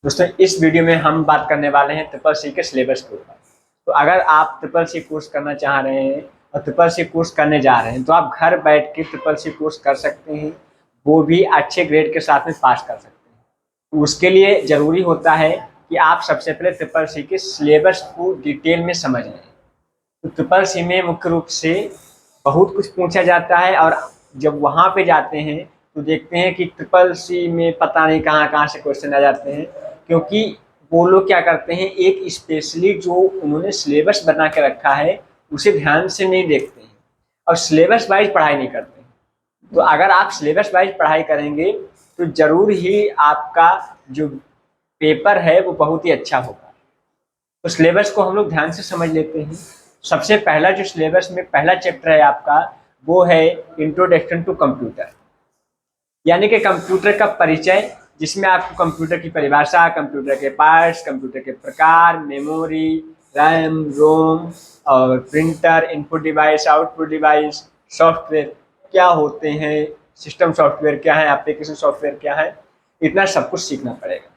दोस्तों इस वीडियो में हम बात करने वाले हैं ट्रिपल सी के सिलेबस के ऊपर। तो अगर आप ट्रिपल सी कोर्स करना चाह रहे हैं और ट्रिपल सी कोर्स करने जा रहे हैं तो आप घर बैठ के ट्रिपल सी कोर्स कर सकते हैं, वो भी अच्छे ग्रेड के साथ में पास कर सकते हैं। तो उसके लिए ज़रूरी होता है कि आप सबसे पहले ट्रिपल सी के सिलेबस को डिटेल में समझ लें। तो ट्रिपल सी में मुख्य रूप से बहुत कुछ पूछा जाता है और जब वहाँ पे जाते हैं तो देखते हैं कि ट्रिपल सी में पता नहीं कहाँ कहाँ से क्वेश्चन आ जाते हैं, क्योंकि वो लोग क्या करते हैं, एक स्पेशली जो उन्होंने सिलेबस बना के रखा है उसे ध्यान से नहीं देखते हैं और सिलेबस वाइज पढ़ाई नहीं करते हैं। तो अगर आप सिलेबस वाइज पढ़ाई करेंगे तो ज़रूर ही आपका जो पेपर है वो बहुत ही अच्छा होगा। तो सिलेबस को हम लोग ध्यान से समझ लेते हैं। सबसे पहला जो सिलेबस में पहला चैप्टर है आपका वो है इंट्रोडक्शन टू कंप्यूटर, यानी कि कंप्यूटर का परिचय, जिसमें आपको कंप्यूटर की परिभाषा, कंप्यूटर के पार्ट्स, कंप्यूटर के प्रकार, मेमोरी, रैम, रोम और printer, input device, output device, software क्या होते हैं, सिस्टम सॉफ्टवेयर क्या है, एप्लीकेशन सॉफ्टवेयर क्या है, इतना सब कुछ सीखना पड़ेगा।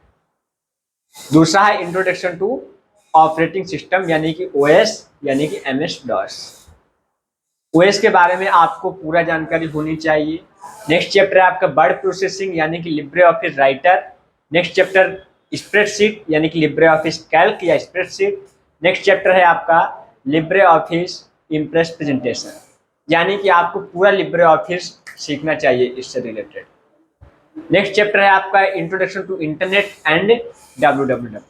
दूसरा है इंट्रोडक्शन टू ऑपरेटिंग सिस्टम, यानी कि ओएस, यानी कि एमएस डॉस। ओएस के बारे में आपको पूरा जानकारी होनी चाहिए। नेक्स्ट चैप्टर है आपका वर्ड प्रोसेसिंग, यानी कि Libre office writer. Next chapter spreadsheet, यानी कि लिब्रे ऑफिस कैल्क या स्प्रेडशीट। नेक्स्ट चैप्टर है आपका लिब्रे ऑफिस इम्प्रेस प्रेजेंटेशन, यानी कि आपको पूरा लिब्रे ऑफिस सीखना चाहिए इससे रिलेटेड। नेक्स्ट चैप्टर है आपका introduction to internet and www,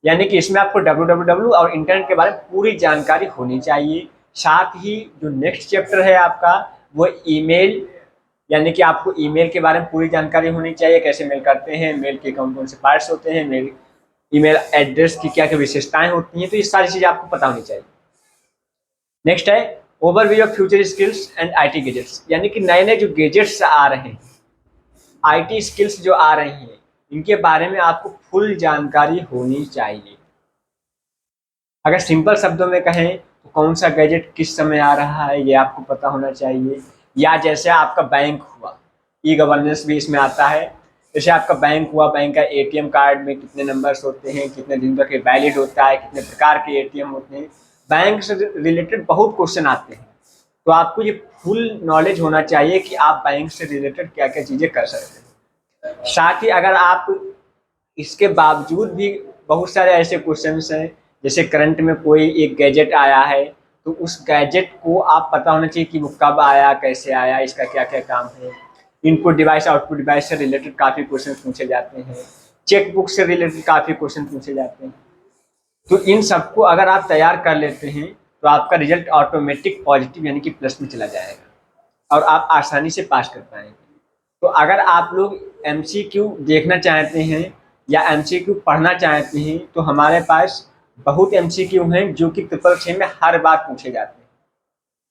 यानी कि इसमें आपको www और इंटरनेट के बारे में पूरी जानकारी होनी चाहिए। साथ ही जो नेक्स्ट चैप्टर है आपका वो ईमेल, यानी कि आपको ईमेल के बारे में पूरी जानकारी होनी चाहिए, कैसे मेल करते हैं, मेल के कौन कौन से पार्ट्स होते हैं, मेल ईमेल एड्रेस की क्या क्या विशेषताएं होती हैं, तो ये सारी चीज़ें आपको पता होनी चाहिए। नेक्स्ट है overview of future skills and IT gadgets, यानी कि नए नए जो गैजेट्स आ रहे हैं, आईटी स्किल्स जो आ रही हैं, इनके बारे में आपको फुल जानकारी होनी चाहिए। अगर सिंपल शब्दों में कहें तो कौन सा गैजेट किस समय आ रहा है ये आपको पता होना चाहिए। या जैसे आपका बैंक हुआ, ई गवर्नेंस भी इसमें आता है। जैसे आपका बैंक हुआ, बैंक का एटीएम कार्ड में कितने नंबर्स होते हैं, कितने दिन तक वैलिड होता है, कितने प्रकार के एटीएम होते हैं, बैंक से रिलेटेड बहुत क्वेश्चन आते हैं। तो आपको ये फुल नॉलेज होना चाहिए कि आप बैंक से रिलेटेड क्या क्या चीज़ें कर सकते हैं। साथ ही अगर आप इसके बावजूद भी बहुत सारे ऐसे क्वेश्चंस हैं, जैसे करंट में कोई एक गैजेट आया है तो उस गैजेट को आप पता होना चाहिए कि वो कब आया, कैसे आया, इसका क्या क्या काम है। इनपुट डिवाइस आउटपुट डिवाइस से रिलेटेड काफ़ी क्वेश्चन पूछे जाते हैं, चेक बुक से रिलेटेड काफ़ी क्वेश्चन पूछे जाते हैं। तो इन सबको अगर आप तैयार कर लेते हैं तो आपका रिजल्ट ऑटोमेटिक पॉजिटिव यानी कि प्लस में चला जाएगा और आप आसानी से पास कर पाएंगे। तो अगर आप लोग एमसीक्यू देखना चाहते हैं या एमसीक्यू पढ़ना चाहते हैं तो हमारे पास बहुत एमसीक्यू हैं जो कि ट्रिपल सी में हर बार पूछे जाते हैं।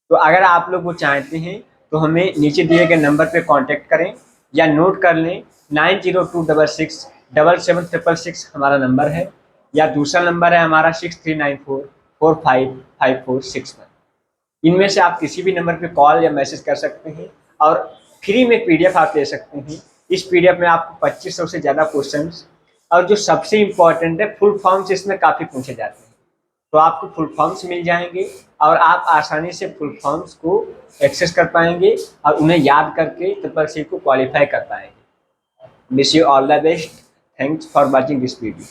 तो अगर आप लोग वो चाहते हैं तो हमें नीचे दिए गए नंबर पे कांटेक्ट करें या नोट कर लें, 9026677766 हमारा नंबर है, या दूसरा नंबर है हमारा 6394455461। इनमें से आप किसी भी नंबर पे कॉल या मैसेज कर सकते हैं और फ्री में पीडीएफ आप ले सकते हैं। इस पीडीएफ में आपको 2500 से ज़्यादा क्वेश्चंस और जो सबसे इम्पॉर्टेंट है फुल फॉर्म्स इसमें काफ़ी पूछे जाते हैं। तो आपको फुल फॉर्म्स मिल जाएंगे और आप आसानी से फुल फॉर्म्स को एक्सेस कर पाएंगे और उन्हें याद करके ट्रिपल सी को क्वालिफाई कर पाएंगे। Wish you all the best. Thanks for watching this video.